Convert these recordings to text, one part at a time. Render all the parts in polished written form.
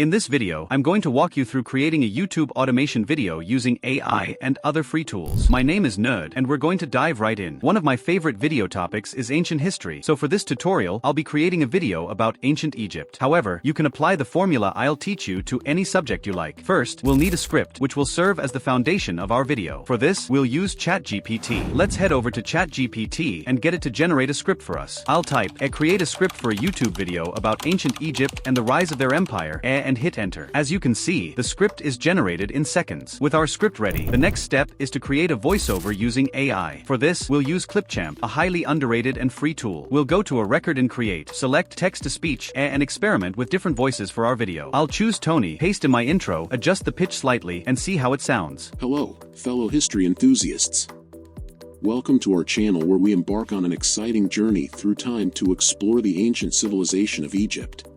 In this video, I'm going to walk you through creating a YouTube automation video using AI and other free tools. My name is Nerd, and we're going to dive right in. One of my favorite video topics is ancient history, so for this tutorial, I'll be creating a video about ancient Egypt. However, you can apply the formula I'll teach you to any subject you like. First, we'll need a script, which will serve as the foundation of our video. For this, we'll use ChatGPT. Let's head over to ChatGPT and get it to generate a script for us. I'll type, create a script for a YouTube video about ancient Egypt and the rise of their empire, and hit enter. As you can see, the script is generated in seconds. With our script ready, the next step is to create a voiceover using AI. For this, we'll use Clipchamp, a highly underrated and free tool. We'll go to a record and create, select text-to-speech, and experiment with different voices for our video. I'll choose Tony, paste in my intro, adjust the pitch slightly, and see how it sounds. Hello, fellow history enthusiasts. Welcome to our channel where we embark on an exciting journey through time to explore the ancient civilization of Egypt.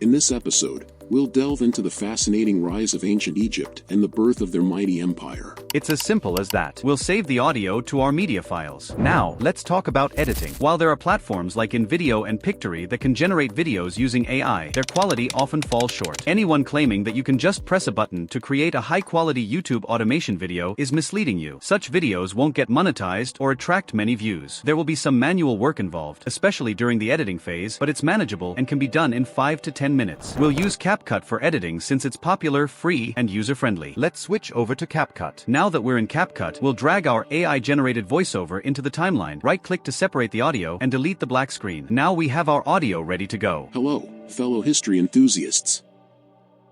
In this episode, we'll delve into the fascinating rise of ancient Egypt and the birth of their mighty empire. It's as simple as that. We'll save the audio to our media files. Now, let's talk about editing. While there are platforms like InVideo and Pictory that can generate videos using AI, their quality often falls short. Anyone claiming that you can just press a button to create a high-quality YouTube automation video is misleading you. Such videos won't get monetized or attract many views. There will be some manual work involved, especially during the editing phase, but it's manageable and can be done in 5 to 10 minutes. We'll use CapCut for editing since it's popular, free, and user-friendly. Let's switch over to CapCut. Now that we're in CapCut, we'll drag our AI-generated voiceover into the timeline, right-click to separate the audio, and delete the black screen. Now we have our audio ready to go. Hello, fellow history enthusiasts.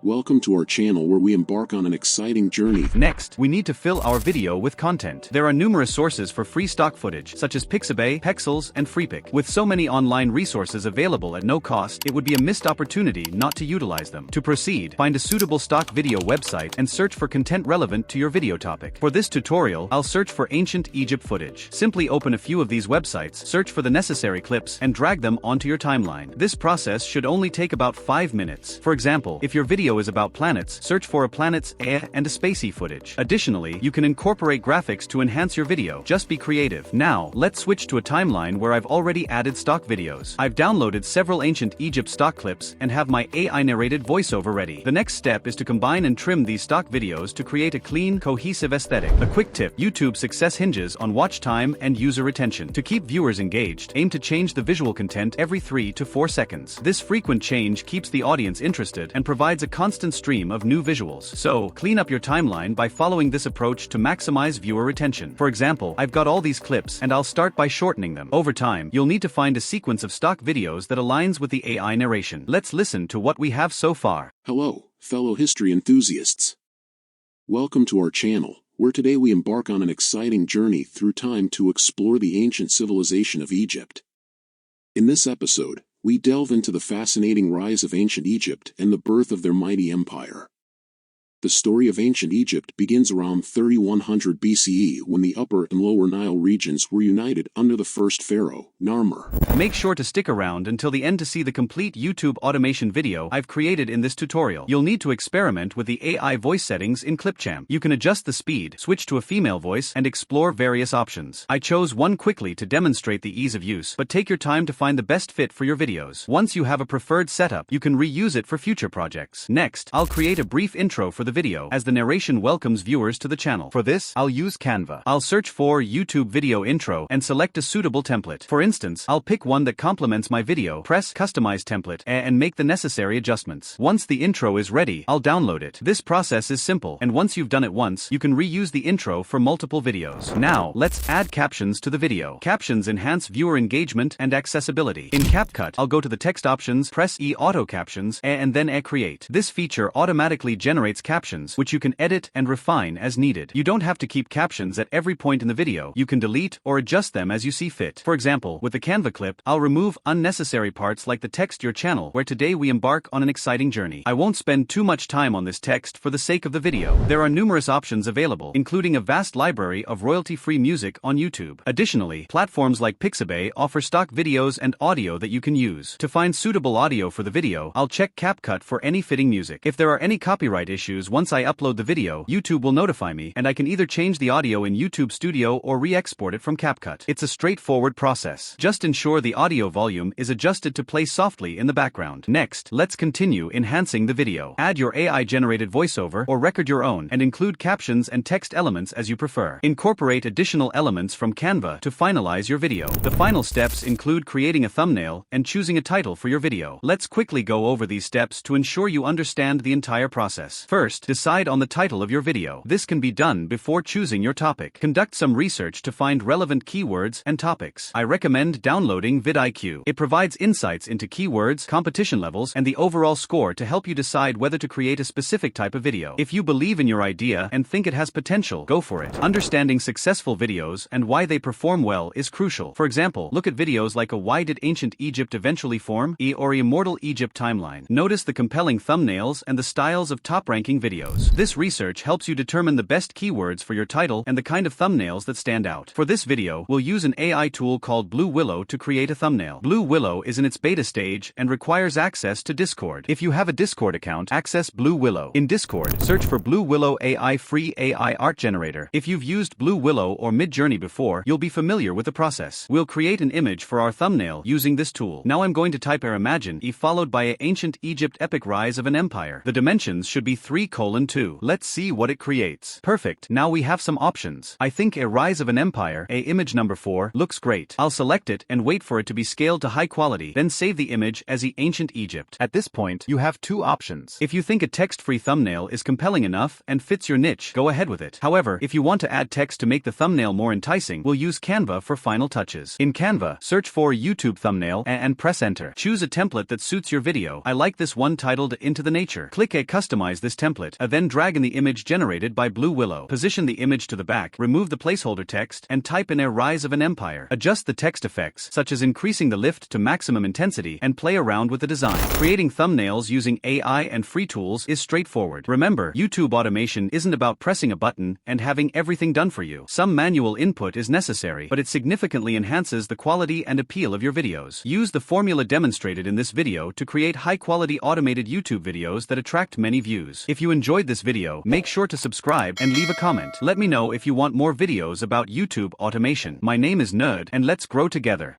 Welcome to our channel where we embark on an exciting journey. Next, we need to fill our video with content. There are numerous sources for free stock footage, such as Pixabay, Pexels, and Freepik. With so many online resources available at no cost, it would be a missed opportunity not to utilize them. To proceed, find a suitable stock video website and search for content relevant to your video topic. For this tutorial, I'll search for ancient Egypt footage. Simply open a few of these websites, search for the necessary clips, and drag them onto your timeline. This process should only take about 5 minutes. For example, if your video is about planets, search for a planet's and a spacey footage. Additionally, you can incorporate graphics to enhance your video. Just be creative. Now, let's switch to a timeline where I've already added stock videos. I've downloaded several ancient Egypt stock clips and have my AI-narrated voiceover ready. The next step is to combine and trim these stock videos to create a clean, cohesive aesthetic. A quick tip: YouTube success hinges on watch time and user retention. To keep viewers engaged, aim to change the visual content every 3 to 4 seconds. This frequent change keeps the audience interested and provides a constant stream of new visuals. So, clean up your timeline by following this approach to maximize viewer retention. For example, I've got all these clips and I'll start by shortening them. Over time, you'll need to find a sequence of stock videos that aligns with the AI narration. Let's listen to what we have so far. Hello, fellow history enthusiasts. Welcome to our channel, where today we embark on an exciting journey through time to explore the ancient civilization of Egypt. In this episode, we delve into the fascinating rise of ancient Egypt and the birth of their mighty empire. The story of ancient Egypt begins around 3100 BCE when the Upper and Lower Nile regions were united under the first pharaoh, Narmer. Make sure to stick around until the end to see the complete YouTube automation video I've created in this tutorial. You'll need to experiment with the AI voice settings in Clipchamp. You can adjust the speed, switch to a female voice, and explore various options. I chose one quickly to demonstrate the ease of use, but take your time to find the best fit for your videos. Once you have a preferred setup, you can reuse it for future projects. Next, I'll create a brief intro for the video, as the narration welcomes viewers to the channel. For this, I'll use Canva. I'll search for YouTube video intro and select a suitable template. For instance, I'll pick one that complements my video, press Customize Template, and make the necessary adjustments. Once the intro is ready, I'll download it. This process is simple, and once you've done it once, you can reuse the intro for multiple videos. Now, let's add captions to the video. Captions enhance viewer engagement and accessibility. In CapCut, I'll go to the text options, press Auto Captions, and then Create. This feature automatically generates captions, which you can edit and refine as needed. You don't have to keep captions at every point in the video. You can delete or adjust them as you see fit. For example, with the Canva clip, I'll remove unnecessary parts like the text "Your channel," where today we embark on an exciting journey. I won't spend too much time on this text for the sake of the video. There are numerous options available, including a vast library of royalty-free music on YouTube. Additionally, platforms like Pixabay offer stock videos and audio that you can use. To find suitable audio for the video, I'll check CapCut for any fitting music. If there are any copyright issues once I upload the video, YouTube will notify me, and I can either change the audio in YouTube Studio or re-export it from CapCut. It's a straightforward process. Just ensure the audio volume is adjusted to play softly in the background. Next, let's continue enhancing the video. Add your AI-generated voiceover or record your own, and include captions and text elements as you prefer. Incorporate additional elements from Canva to finalize your video. The final steps include creating a thumbnail and choosing a title for your video. Let's quickly go over these steps to ensure you understand the entire process. First, decide on the title of your video. This can be done before choosing your topic. Conduct some research to find relevant keywords and topics. I recommend downloading vidIQ. It provides insights into keywords, competition levels, and the overall score to help you decide whether to create a specific type of video. If you believe in your idea and think it has potential, go for it. Understanding successful videos and why they perform well is crucial. For example, look at videos like Why Did Ancient Egypt Eventually Form? Or Immortal Egypt Timeline. Notice the compelling thumbnails and the styles of top-ranking videos. This research helps you determine the best keywords for your title and the kind of thumbnails that stand out. For this video, we'll use an AI tool called Blue Willow to create a thumbnail. Blue Willow is in its beta stage and requires access to Discord. If you have a Discord account, access Blue Willow. In Discord, search for Blue Willow AI free AI art generator. If you've used Blue Willow or Midjourney before, you'll be familiar with the process. We'll create an image for our thumbnail using this tool. Now I'm going to type imagine followed by a Ancient Egypt Epic Rise of an Empire. The dimensions should be 3:2. Let's see what it creates. Perfect. Now we have some options. I think a Rise of an Empire, image number 4, looks great. I'll select it and wait for it to be scaled to high quality, then save the image as Ancient Egypt. At this point, you have two options. If you think a text-free thumbnail is compelling enough and fits your niche, go ahead with it. However, if you want to add text to make the thumbnail more enticing, we'll use Canva for final touches. In Canva, search for YouTube thumbnail and press enter. Choose a template that suits your video. I like this one titled Into the Nature. Click Customize this template, then drag in the image generated by Blue Willow. Position the image to the back, remove the placeholder text, and type in a Rise of an Empire. Adjust the text effects, such as increasing the lift to maximum intensity, and play around with the design. Creating thumbnails using AI and free tools is straightforward. Remember, YouTube automation isn't about pressing a button and having everything done for you. Some manual input is necessary, but it significantly enhances the quality and appeal of your videos. Use the formula demonstrated in this video to create high-quality automated YouTube videos that attract many views. If you enjoyed this video, make sure to subscribe and leave a comment. Let me know if you want more videos about YouTube automation. My name is Nerd, and let's grow together.